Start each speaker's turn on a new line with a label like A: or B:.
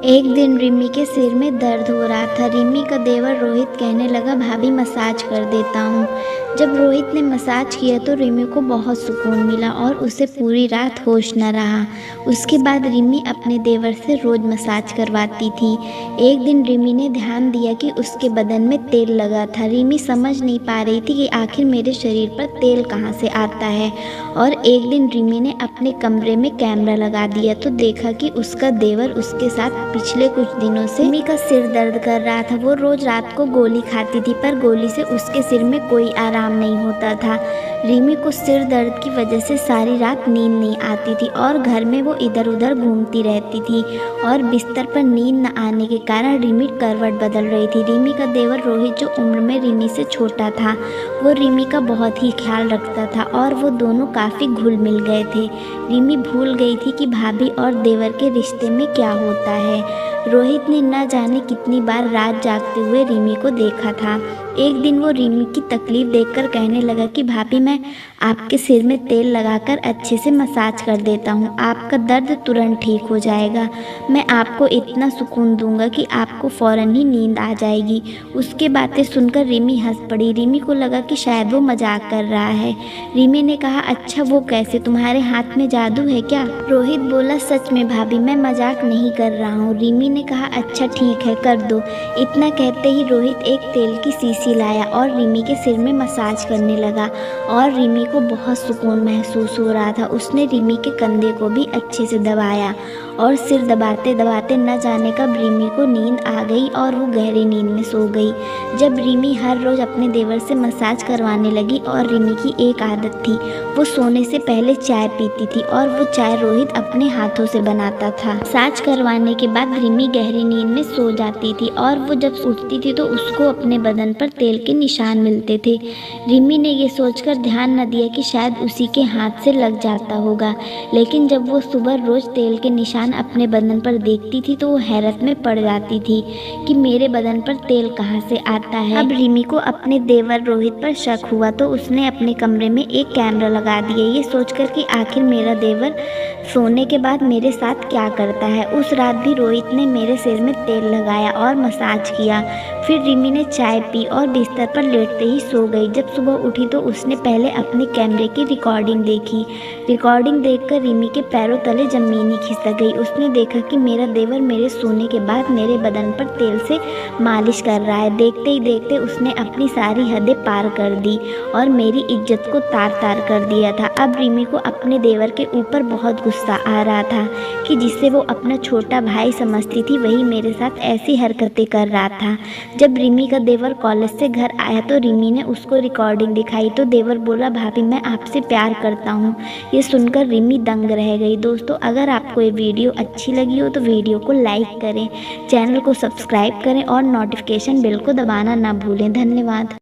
A: एक दिन रिमी के सिर में दर्द हो रहा था। रिमी का देवर रोहित कहने लगा, भाभी मसाज कर देता हूँ। जब रोहित ने मसाज किया तो रिमी को बहुत सुकून मिला और उसे पूरी रात होश न रहा। उसके बाद रिमी अपने देवर से रोज़ मसाज करवाती थी। एक दिन रिमी ने ध्यान दिया कि उसके बदन में तेल लगा था। रिमी समझ नहीं पा रही थी कि आखिर मेरे शरीर पर तेल कहाँ से आता है। और एक दिन रिमी ने अपने कमरे में कैमरा लगा दिया तो देखा कि उसका देवर उसके साथ पिछले कुछ दिनों से रिमी का सिर दर्द कर रहा था। वो रोज रात को गोली खाती थी पर गोली से उसके सिर में कोई आराम नहीं होता था। रिमी को सिर दर्द की वजह से सारी रात नींद नहीं आती थी और घर में वो इधर उधर घूमती रहती थी और बिस्तर पर नींद न आने के कारण रिमी करवट बदल रही थी। रिमी का देवर रोहित, जो उम्र में रिमी से छोटा था, वो रिमी का बहुत ही ख्याल रखता था और वो दोनों काफ़ी घुल मिल गए थे। रिमी भूल गई थी कि भाभी और देवर के रिश्ते में क्या होता है। रोहित ने न जाने कितनी बार रात जागते हुए रिमी को देखा था। एक दिन वो रिमी की तकलीफ देखकर कहने लगा कि भाभी, मैं आपके सिर में तेल लगाकर अच्छे से मसाज कर देता हूँ, आपका दर्द तुरंत ठीक हो जाएगा। मैं आपको इतना सुकून दूंगा कि आपको फ़ौरन ही नींद आ जाएगी। उसके बातें सुनकर रिमी हंस पड़ी। रिमी को लगा कि शायद वो मजाक कर रहा है। रिमी ने कहा, अच्छा वो कैसे, तुम्हारे हाथ में जादू है क्या? रोहित बोला, सच में भाभी, मैं मजाक नहीं कर रहा हूँ। रिमी ने कहा, अच्छा ठीक है, कर दो। इतना कहते ही रोहित एक तेल की शीशी लाया और रिमी के सिर में मसाज करने लगा और रिमी को बहुत सुकून महसूस हो रहा था। उसने रिमी के कंधे को भी अच्छे से दबाया और सिर दबाते दबाते न जाने कब रिमी को नींद आ गई और वो गहरी नींद में सो गई। जब रिमी हर रोज अपने देवर से मसाज करवाने लगी और रिमी की एक आदत थी, वो सोने से पहले चाय पीती थी और वो चाय रोहित अपने हाथों से बनाता था। मसाज करवाने के बाद रिमी गहरी नींद में सो जाती थी और वो जब उठती थी तो उसको अपने बदन पर तेल के निशान मिलते थे। रिमी ने ये सोचकर ध्यान न दिया कि शायद उसी के हाथ से लग जाता होगा, लेकिन जब वो सुबह रोज तेल के निशान अपने बदन पर देखती थी तो वो हैरत में पड़ जाती थी कि मेरे बदन पर तेल कहाँ से आता है। अब रिमी को अपने देवर रोहित पर शक हुआ तो उसने अपने कमरे में एक कैमरा लगा दिया, ये सोचकर कि आखिर मेरा देवर सोने के बाद मेरे साथ क्या करता है। उस रात भी रोहित ने मेरे सिर में तेल लगाया और मसाज किया। फिर रिमी ने चाय पी और बिस्तर पर लेटते ही सो गई। जब सुबह उठी तो उसने पहले अपने कैमरे की रिकॉर्डिंग देखी। रिकॉर्डिंग देखकर रिमी के पैरों तले जमीन ही खिसक गई। उसने देखा कि मेरा देवर मेरे सोने के बाद मेरे बदन पर तेल से मालिश कर रहा है। देखते ही देखते उसने अपनी सारी हदें पार कर दी और मेरी इज्जत को तार तार कर दिया था। अब रिमी को अपने देवर के ऊपर बहुत गुस्सा आ रहा था कि जिसे वो अपना छोटा भाई समझती थी वही मेरे साथ ऐसी हरकतें कर रहा था। जब रिमी का देवर कॉलेज से घर आया तो रिमी ने उसको रिकॉर्डिंग दिखाई तो देवर बोला, भाभी मैं आपसे प्यार करता हूँ। ये सुनकर रिमी दंग रह गई। दोस्तों, अगर आपको ये वीडियो अच्छी लगी हो तो वीडियो को लाइक करें, चैनल को सब्सक्राइब करें और नोटिफिकेशन बेल को दबाना ना भूलें। धन्यवाद।